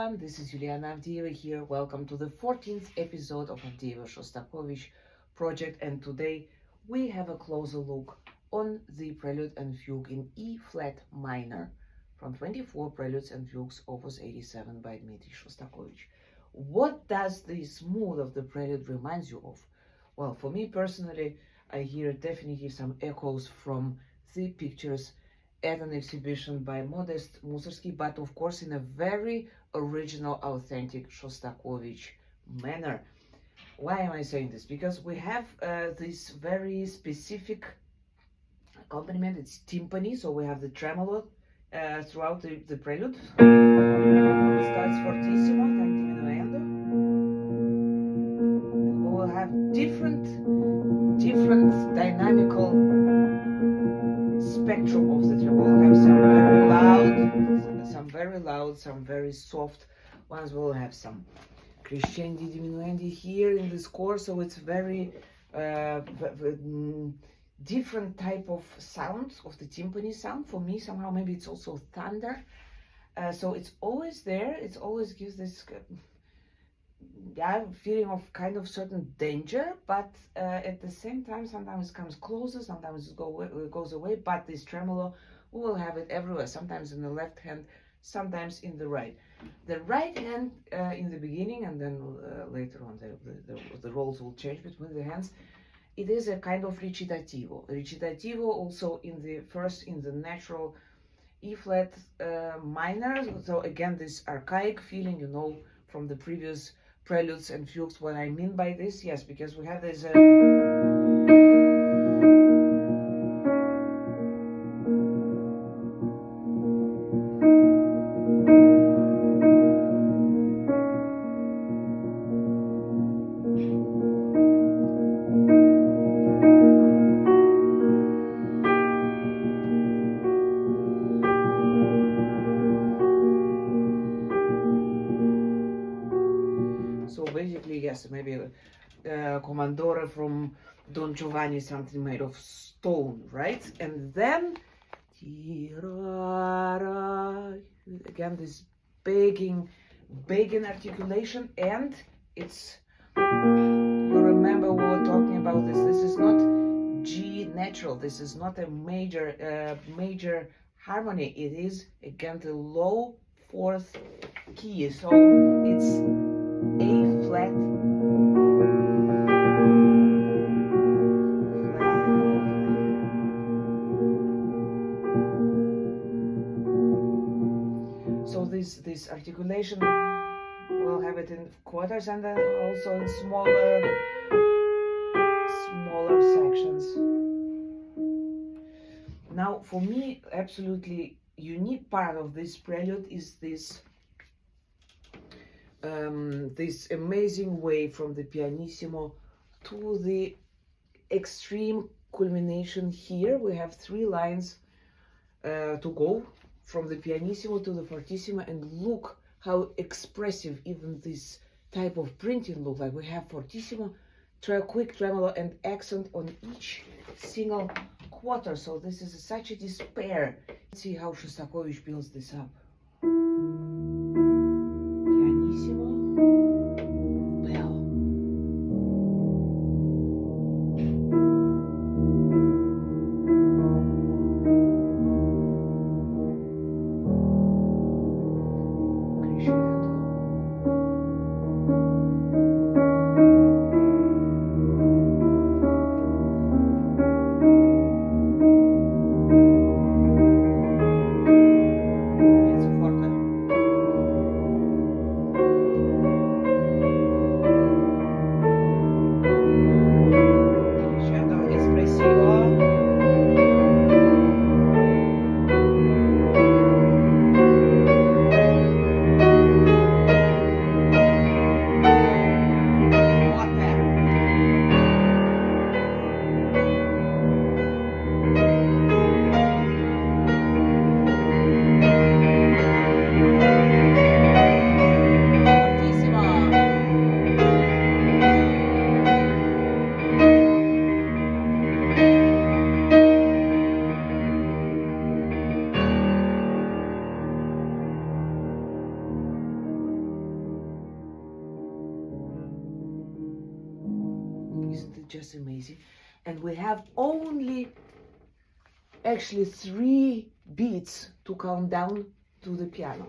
everyone, this is Juliana Avdieva here. Welcome to the 14th episode of Avdieva Shostakovich project, and today we have a closer look on the Prelude and Fugue in E flat minor from 24 Preludes and Fugues Opus 87 by Dmitri Shostakovich. What does this mood of the Prelude remind you of? Well, for me personally, I hear definitely some echoes from the pictures at an exhibition by Modest Mussorgsky, but of course in a very original, authentic Shostakovich manner. Why am I saying this? Because we have this very specific accompaniment. It's timpani, so we have the tremolo throughout the prelude. It starts fortissimo, then diminuendo, and we will have different dynamical spectrum of the tremolo. We'll have some very loud, some very soft ones. We'll have some crescendi, diminuendi here in this score, so it's very different type of sound of the timpani sound. For me, somehow maybe it's also thunder. So it's always there. It always gives this feeling of kind of certain danger, but at the same time, sometimes it comes closer, sometimes it goes away. But this tremolo, we will have it everywhere. Sometimes in the left hand, sometimes in the right. The right hand in the beginning, and then later on the roles will change between the hands. It is a kind of recitativo. Recitativo also in the natural E flat minor. So again, this archaic feeling, you know, from the previous Preludes and Fugues. What I mean by this, yes, because we have this so basically, yes, maybe Comandore from Don Giovanni, something made of stone, right? And then again this begging articulation, and it's, you remember we were talking about this. This is not G natural. This is not a major harmony. It is again the low fourth key. So it's A flat, so this articulation, we'll have it in quarters and then also in smaller sections. Now, for me, absolutely unique part of this prelude is this this amazing way from the pianissimo to the extreme culmination. Here we have 3 lines to go from the pianissimo to the fortissimo, and look how expressive even this type of printing looks like. We have fortissimo, quick tremolo, and accent on each single quarter. So this is such a despair. Let's see how Shostakovich builds this up. Pianissimo, bell. Crescendo. It's and we have only actually 3 beats to count down to the piano.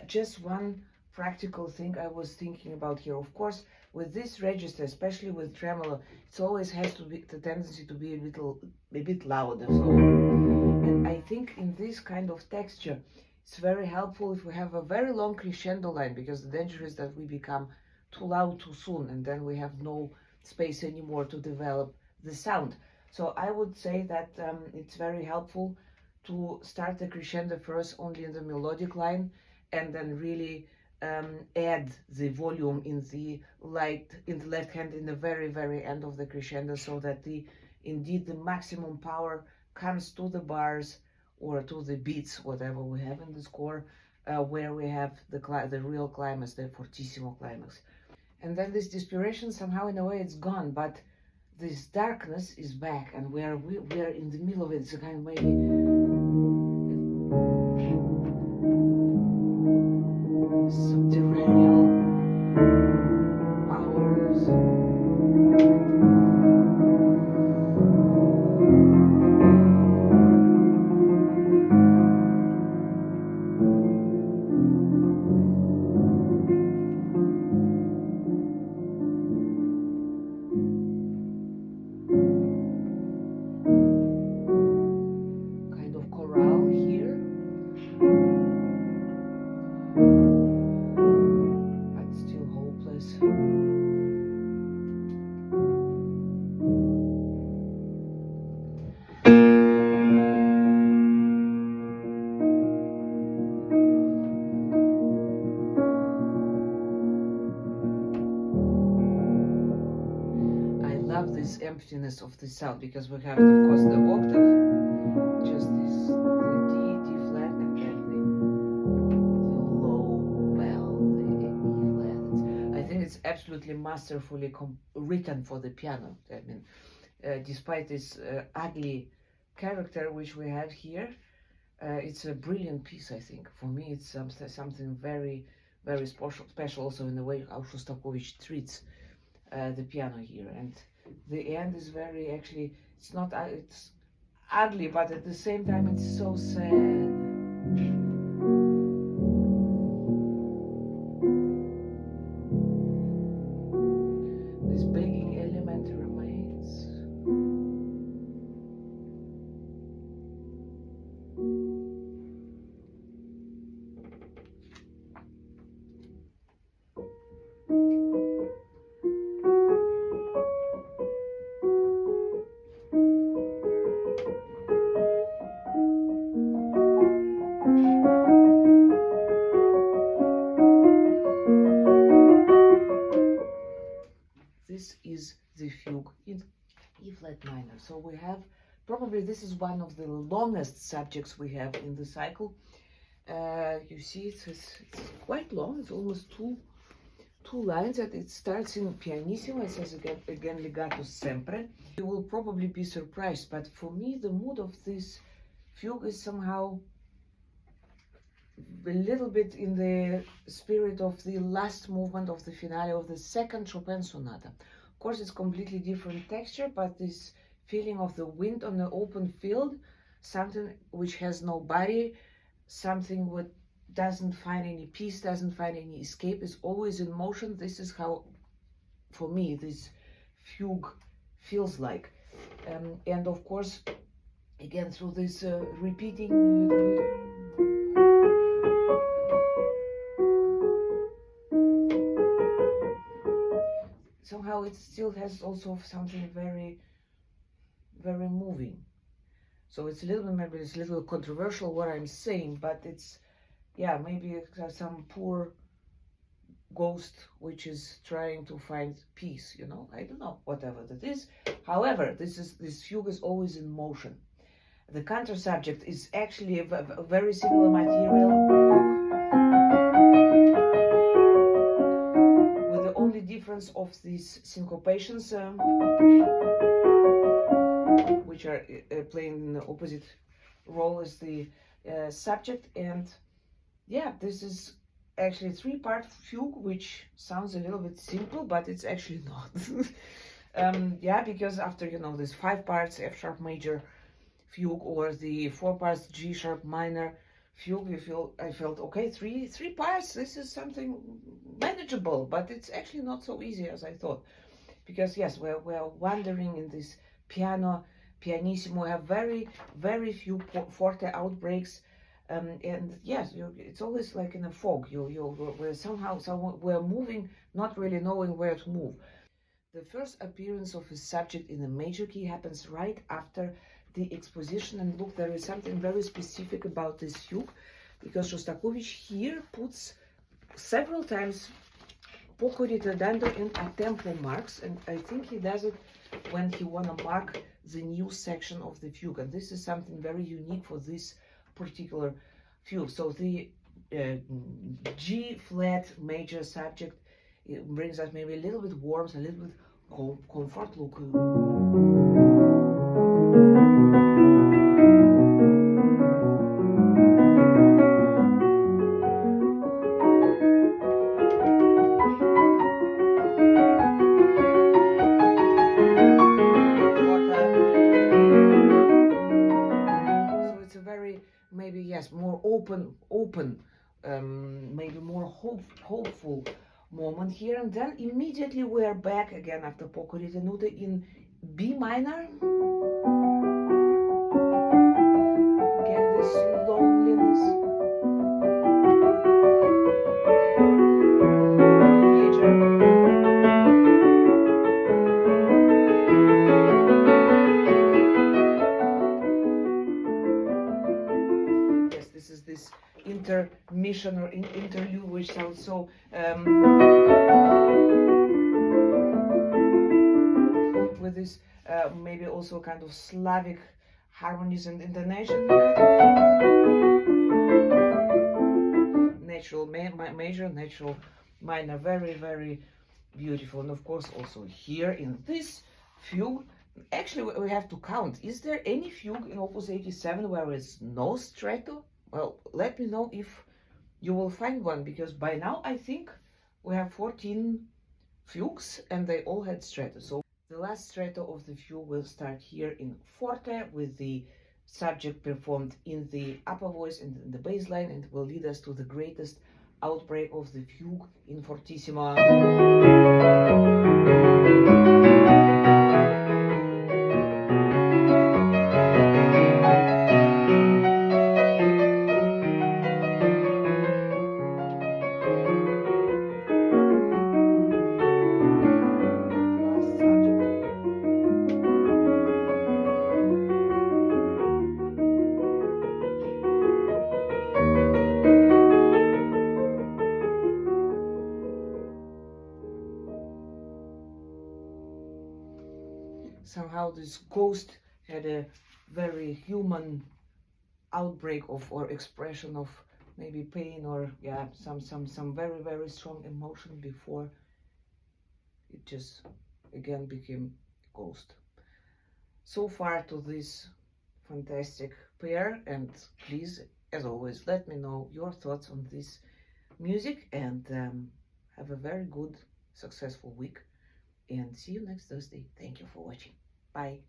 Just one practical thing I was thinking about here. Of course, with this register, especially with tremolo, it always has to be the tendency to be a bit louder. So, and I think in this kind of texture, it's very helpful if we have a very long crescendo line, because the danger is that we become too loud too soon, and then we have no space anymore to develop the sound. So I would say that it's very helpful to start the crescendo first only in the melodic line, and then really add the volume in the left hand in the very end of the crescendo, so that indeed the maximum power comes to the bars or to the beats, whatever we have in the score, where we have the real climax, the fortissimo climax. And then this desperation, somehow in a way it's gone, but this darkness is back, and we are in the middle of it. It's a kind of maybe subterranean powers. Kind of chorale here. But still hopeless. This emptiness of the sound, because we have, of course, the octave, just this, the D flat, and then the low bell, the E flat. I think it's absolutely masterfully written for the piano. I mean, despite this ugly character which we have here, it's a brilliant piece. I think for me it's something very special also in the way how Shostakovich treats the piano here. And the end is very, actually, it's not, it's ugly, but at the same time it's so sad. This begging element remains. This is the fugue in E flat minor. So we have, probably this is one of the longest subjects we have in the cycle. You see it's quite long, it's almost two lines, and it starts in pianissimo. It says again legato sempre. You will probably be surprised, but for me the mood of this fugue is somehow a little bit in the spirit of the last movement of the finale of the second Chopin sonata. Of course, it's completely different texture, but this feeling of the wind on the open field, something which has no body, something what doesn't find any peace, doesn't find any escape, is always in motion. This is how, for me, this fugue feels like. And of course, again, through this repeating, somehow it still has also something very moving. So it's a little bit, maybe it's a little controversial what I'm saying, but it's, yeah, maybe some poor ghost which is trying to find peace, you know, I don't know, whatever that is. However, this fugue is always in motion. The counter subject is actually a very similar material, with the only difference of these syncopations, which are playing in the opposite role as the subject. And yeah, this is actually a 3-part fugue, which sounds a little bit simple, but it's actually not. Yeah, because after, you know, this 5 parts F sharp major fugue or the 4 parts G sharp minor fugue, I felt okay, three parts, this is something manageable, but it's actually not so easy as I thought. Because yes, we're wandering in this pianissimo, have very few forte outbreaks, and yes, it's always like in a fog. We're somehow we're moving, not really knowing where to move. The first appearance of a subject in a major key happens right after the exposition, and look, there is something very specific about this fugue, because Shostakovich here puts several times poco ritardando in a tempo marks, and I think he does it when he wanna mark the new section of the fugue, and this is something very unique for this particular fugue. So the G flat major subject, it brings us maybe a little bit warmth, a little bit comfort. Look. So it's a very, maybe yes, more open, maybe more hopeful moment here, and then immediately we are back again after poco ritenuto in B minor. Again, this loneliness. Major. Yes, this is this intermission or interlude, which sounds so with this maybe also kind of Slavic harmonies and intonation. Natural major, natural minor, very beautiful. And of course also here in this fugue, actually we have to count, is there any fugue in opus 87 where it's no stretto? Well, let me know if you will find one, because by now I think we have 14 fugues and they all had stretto. So the last stretto of the fugue will start here in forte with the subject performed in the upper voice and in the bass line, and will lead us to the greatest outbreak of the fugue in fortissimo. Somehow this ghost had a very human outbreak of or expression of maybe pain or yeah, some very strong emotion before it just again became ghost. So far to this fantastic pair, and please, as always, let me know your thoughts on this music, and have a very good successful week, and see you next Thursday. Thank you for watching. Bye.